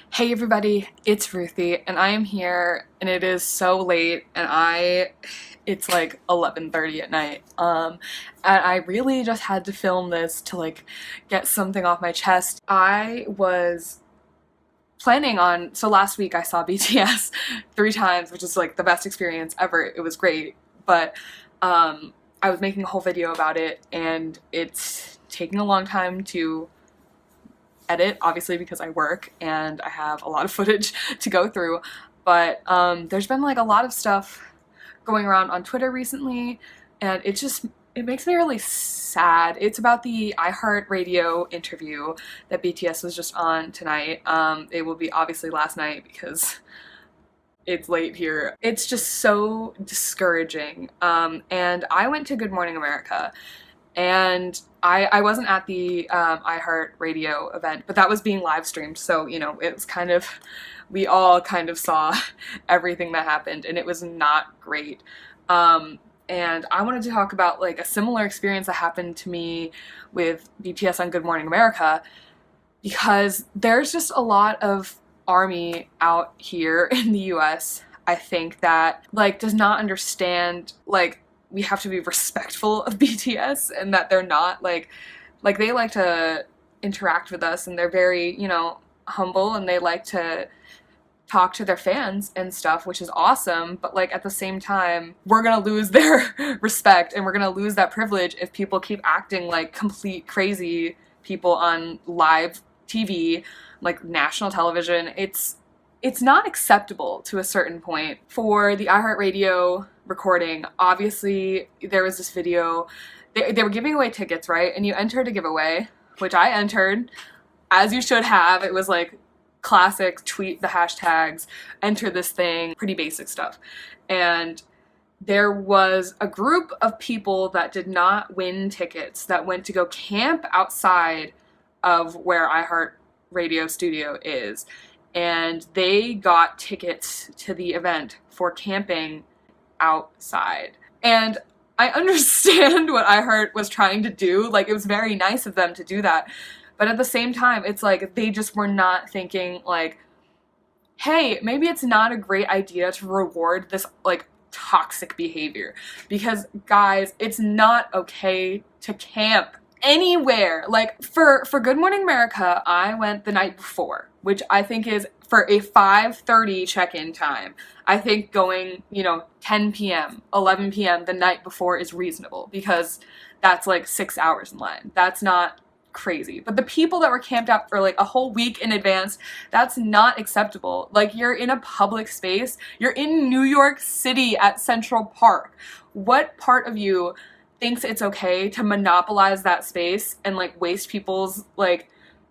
Hey everybody, it's Ruthie, and I am here, and it is so late, and it's like 11:30 at night, and I really just had to film this to get something off my chest. I was planning on, so last week I saw BTS 3 times, which is like the best experience ever. It was great, but I was making a whole video about it, and it's taking a long time to edit, obviously, because I work and I have a lot of footage to go through. But there's been a lot of stuff going around on Twitter recently, and it makes me really sad. It's about the iHeart radio interview that BTS was just on tonight. It will be obviously last night because it's late here. It's just so discouraging. And I went to Good Morning America, and I wasn't at the iHeart radio event, but that was being live streamed, so, it was we all kind of saw everything that happened, and it was not great. And I wanted to talk about, a similar experience that happened to me with BTS on Good Morning America, because there's just a lot of ARMY out here in the US, I think, that, does not understand, we have to be respectful of BTS, and that they're not they like to interact with us, and they're very, humble, and they like to talk to their fans and stuff, which is awesome. But at the same time, we're gonna lose their respect, and we're gonna lose that privilege if people keep acting like complete crazy people on live TV, national television. It's not acceptable to a certain point. For the iHeartRadio recording, obviously there was this video. They were giving away tickets, right? And you entered a giveaway, which I entered, as you should have. It was classic, tweet the hashtags, enter this thing, pretty basic stuff. And there was a group of people that did not win tickets that went to go camp outside of where iHeart Radio Studio is. And they got tickets to the event for camping outside. And I understand what iHeart was trying to do. It was very nice of them to do that. But at the same time, it's they just were not thinking, hey, maybe it's not a great idea to reward this, toxic behavior. Because, guys, it's not okay to camp anywhere. For Good Morning America, I went the night before, which I think is, for a 5:30 check-in time, I think going, 10 p.m., 11 p.m. the night before is reasonable, because that's 6 hours in line. That's not crazy. But the people that were camped out for a whole week in advance, that's not acceptable. You're in a public space. You're in New York City at Central Park. What part of you thinks it's okay to monopolize that space and waste people's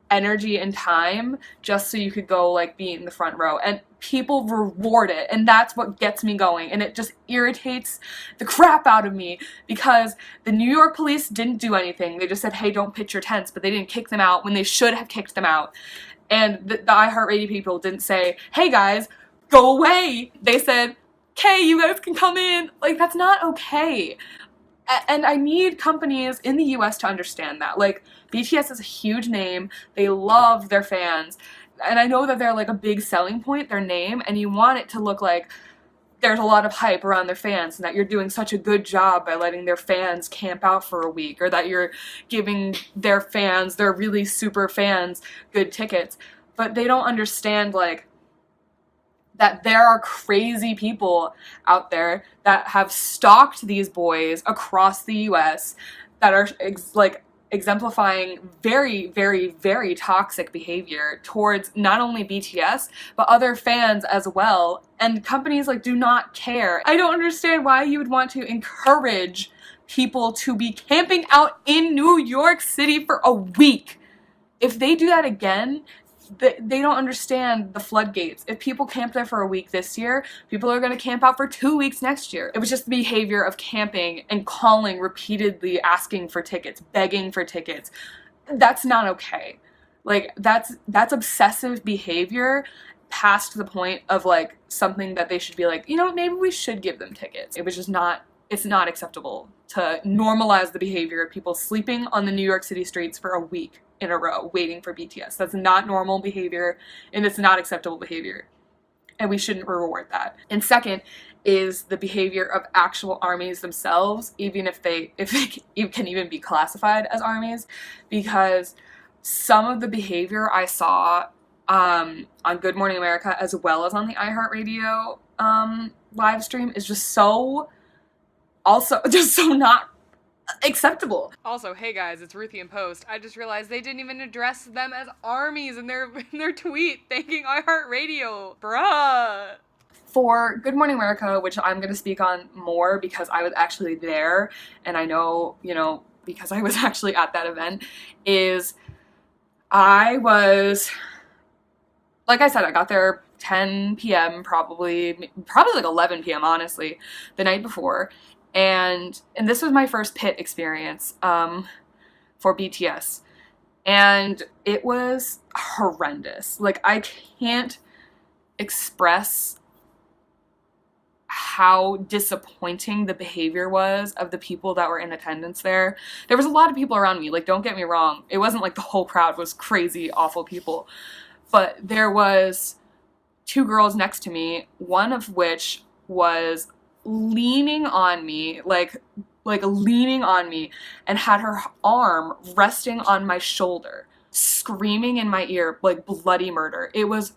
energy and time just so you could go be in the front row? And people reward it, and that's what gets me going, and it just irritates the crap out of me, because the New York police didn't do anything. They just said, hey, don't pitch your tents, but they didn't kick them out when they should have kicked them out. And the iHeartRadio people didn't say, hey guys, go away. They said, okay, you guys can come in. That's not okay. And I need companies in the US to understand that. BTS is a huge name. They love their fans. And I know that they're a big selling point, their name, and you want it to look like there's a lot of hype around their fans, and that you're doing such a good job by letting their fans camp out for a week, or that you're giving their fans, their really super fans, good tickets. But they don't understand, that there are crazy people out there that have stalked these boys across the US that are exemplifying very, very, very toxic behavior towards not only BTS, but other fans as well. And companies do not care. I don't understand why you would want to encourage people to be camping out in New York City for a week. If they do that again, they don't understand the floodgates. If people camp there for a week this year, people are going to camp out for 2 weeks next year. It was just the behavior of camping and calling repeatedly, asking for tickets, begging for tickets. That's not okay. That's obsessive behavior past the point of something that they should be maybe we should give them tickets. It was just not it's not acceptable to normalize the behavior of people sleeping on the New York City streets for a week in a row waiting for BTS. That's not normal behavior, and it's not acceptable behavior. And we shouldn't reward that. And second is the behavior of actual armies themselves, even if they can even be classified as armies, because some of the behavior I saw on Good Morning America as well as on the iHeart Radio live stream is just so not acceptable. Also, hey guys, it's Ruthie in Post. I just realized they didn't even address them as armies in their tweet thanking iHeartRadio. Bruh. For Good Morning America, which I'm going to speak on more because I was actually there, and I know, because I was actually at that event, is I was, like I said, I got there 10 p.m. probably like 11 p.m. honestly, the night before. And this was my first pit experience for BTS. And it was horrendous. Like, I can't express how disappointing the behavior was of the people that were in attendance there. There was a lot of people around me, like, don't get me wrong. It wasn't like the whole crowd was crazy, awful people. But there was 2 girls next to me, one of which was leaning on me, like leaning on me, and had her arm resting on my shoulder, screaming in my ear, like bloody murder. It was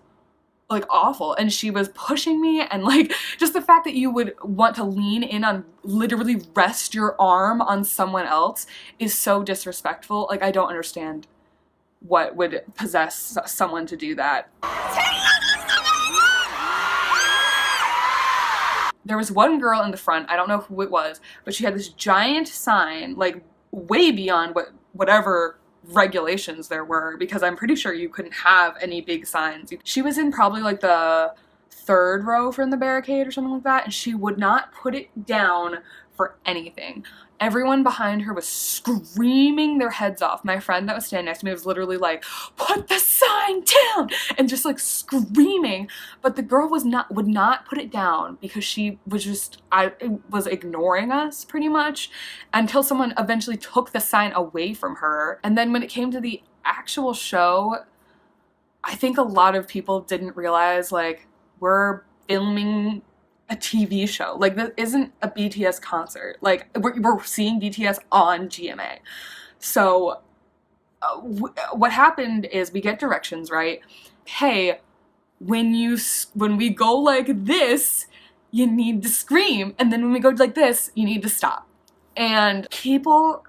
like awful. And she was pushing me, and like just the fact that you would want to lean in on, literally rest your arm on someone else is so disrespectful. Like, I don't understand what would possess someone to do that. There was one girl in the front, I don't know who it was, but she had this giant sign, like way beyond whatever regulations there were, because I'm pretty sure you couldn't have any big signs. She was in probably like the 3rd row from the barricade or something like that, and she would not put it down for anything. Everyone behind her was screaming their heads off. My friend that was standing next to me was literally like, "Put the sign down!" and just like screaming. But the girl would not put it down because she was was ignoring us pretty much until someone eventually took the sign away from her. And then when it came to the actual show, I think a lot of people didn't realize, like, we're filming a TV show. Like, this isn't a BTS concert. Like, we're seeing BTS on GMA. So what happened is we get directions, right? Hey, when we go like this, you need to scream, and then when we go like this, you need to stop. And people,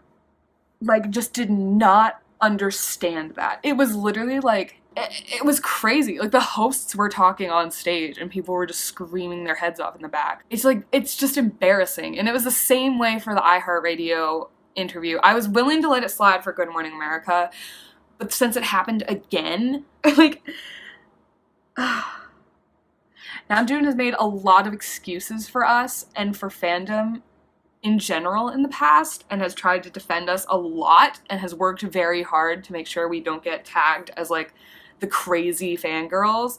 like, just did not understand that. It was literally like, it was crazy. Like, the hosts were talking on stage and people were just screaming their heads off in the back. It's like, it's just embarrassing. And it was the same way for the iHeartRadio interview. I was willing to let it slide for Good Morning America, but since it happened again, like, Namjoon has made a lot of excuses for us and for fandom in general in the past, and has tried to defend us a lot, and has worked very hard to make sure we don't get tagged as like the crazy fangirls.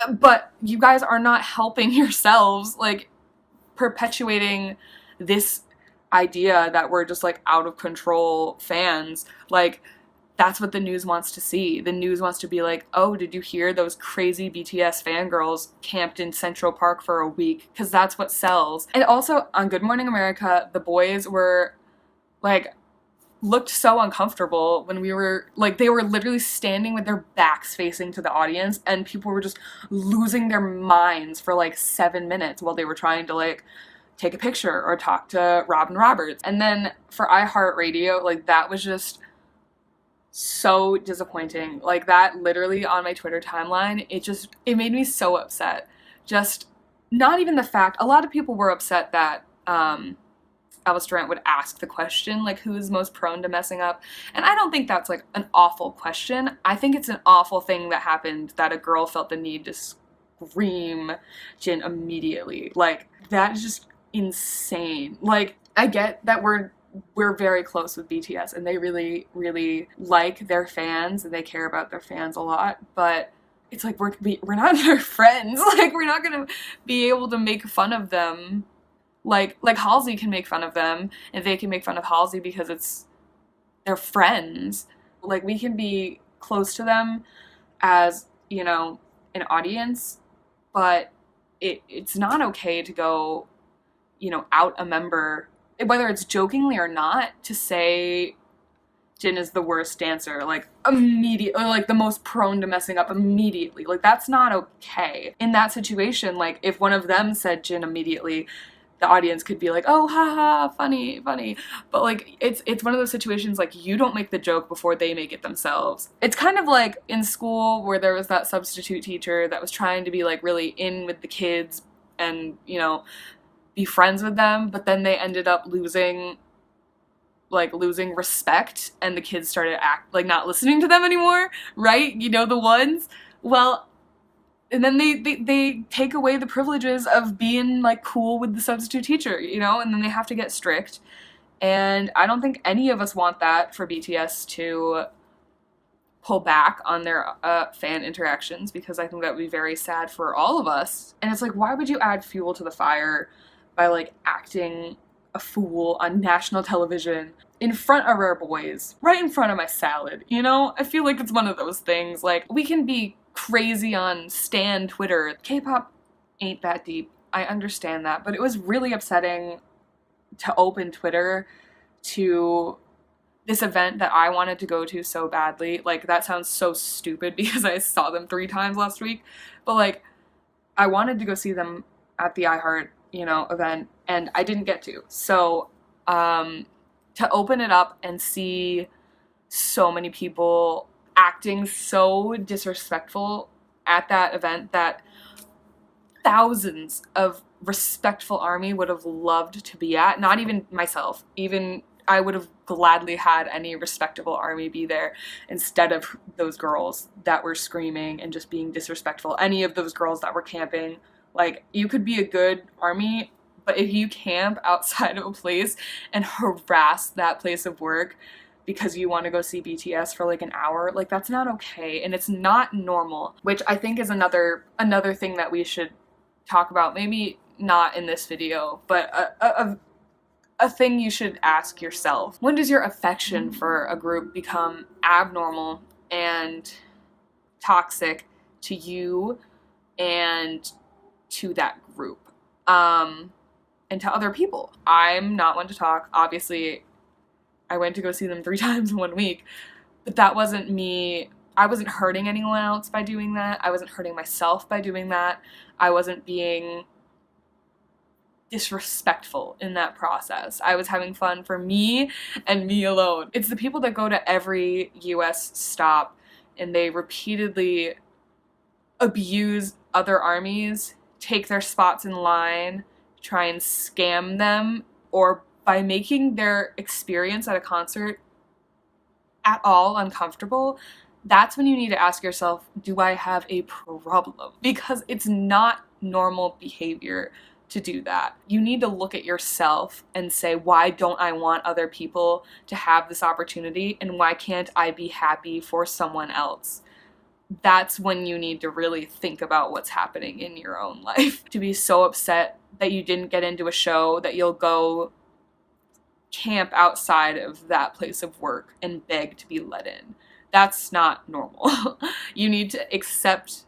But you guys are not helping yourselves, like, perpetuating this idea that we're just like out of control fans. Like, that's what the news wants to see. The news wants to be like, oh, did you hear those crazy BTS fangirls camped in Central Park for a week? Because that's what sells. And also, on Good Morning America, the boys were, like, looked so uncomfortable when we were, like, they were literally standing with their backs facing to the audience, and people were just losing their minds for, like, 7 minutes while they were trying to, like, take a picture or talk to Robin Roberts. And then for iHeartRadio, like, that was just so disappointing. Like, that literally on my Twitter timeline, it made me so upset. Just not even the fact, a lot of people were upset that Elvis Duran would ask the question, like, who is most prone to messing up? And I don't think that's, like, an awful question. I think it's an awful thing that happened, that a girl felt the need to scream Jin immediately. Like, that is just insane. Like, I get that we're very close with BTS, and they really, really like their fans, and they care about their fans a lot, but it's like, we're not their friends. Like, we're not gonna be able to make fun of them Like Halsey can make fun of them, and they can make fun of Halsey because it's they're friends. Like we can be close to them as, you know, an audience, but it's not okay to go, you know, out a member, whether it's jokingly or not, to say Jin is the worst dancer, like immediately, like the most prone to messing up immediately. Like that's not okay. In that situation, like if one of them said Jin immediately, the audience could be like, "Oh, haha, funny, funny." But like it's one of those situations like you don't make the joke before they make it themselves. It's kind of like in school where there was that substitute teacher that was trying to be like really in with the kids and, you know, be friends with them, but then they ended up losing respect, and the kids started not listening to them anymore, right? You know, the ones. Well, and then they take away the privileges of being like cool with the substitute teacher, you know, and then they have to get strict. And I don't think any of us want that for BTS to pull back on their fan interactions, because I think that would be very sad for all of us. And it's like, why would you add fuel to the fire by like acting a fool on national television in front of our boys, right in front of my salad, you know? I feel like it's one of those things. Like, we can be crazy on Stan Twitter. K-pop ain't that deep. I understand that, but it was really upsetting to open Twitter to this event that I wanted to go to so badly. Like, that sounds so stupid because I saw them 3 times last week, but like, I wanted to go see them at the iHeart, you know, event, and I didn't get to. So, to open it up and see so many people acting so disrespectful at that event that thousands of respectful ARMY would have loved to be at, not even myself, even I would have gladly had any respectable ARMY be there instead of those girls that were screaming and just being disrespectful. Any of those girls that were camping. Like, you could be a good ARMY, but if you camp outside of a place and harass that place of work because you want to go see BTS for like an hour, like that's not okay, and it's not normal, which I think is another thing that we should talk about. Maybe not in this video, but a thing you should ask yourself. When does your affection for a group become abnormal and toxic to you and to that group? And to other people. I'm not one to talk. Obviously, I went to go see them 3 times in 1 week, but that wasn't me. I wasn't hurting anyone else by doing that. I wasn't hurting myself by doing that. I wasn't being disrespectful in that process. I was having fun for me and me alone. It's the people that go to every US stop and they repeatedly abuse other ARMYs, take their spots in line, try and scam them, or by making their experience at a concert at all uncomfortable. That's when you need to ask yourself, do I have a problem? Because it's not normal behavior to do that. You need to look at yourself and say, why don't I want other people to have this opportunity, and why can't I be happy for someone else? That's when you need to really think about what's happening in your own life. To be so upset that you didn't get into a show that you'll go camp outside of that place of work and beg to be let in. That's not normal. You need to accept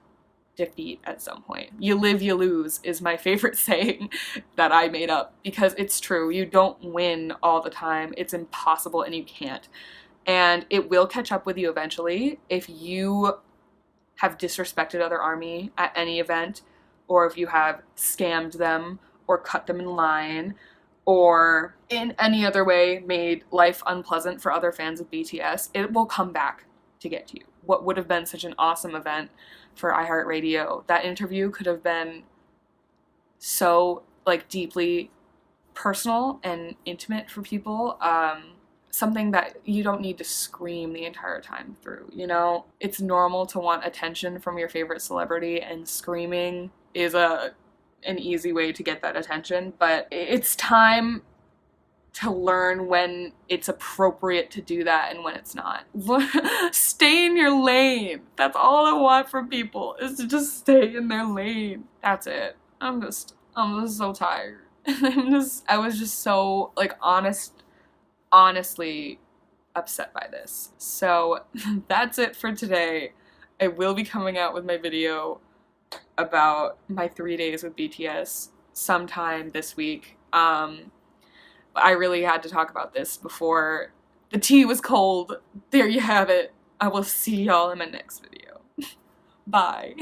defeat at some point. You live, you lose is my favorite saying that I made up, because it's true. You don't win all the time. It's impossible, and you can't. And it will catch up with you eventually if you have disrespected other ARMY at any event, or if you have scammed them or cut them in line, or in any other way made life unpleasant for other fans of BTS. It will come back to get you. What would have been such an awesome event for iHeartRadio, that interview could have been so like deeply personal and intimate for people. Something that you don't need to scream the entire time through, you know? It's normal to want attention from your favorite celebrity, and screaming is an easy way to get that attention, but it's time to learn when it's appropriate to do that and when it's not. Stay in your lane. That's all I want from people, is to just stay in their lane. That's it. I'm just so tired. I was just so, like, honestly upset by this. So that's it for today. I will be coming out with my video about my 3 days with BTS sometime this week. But I really had to talk about this before the tea was cold. There you have it. I will see y'all in my next video. Bye.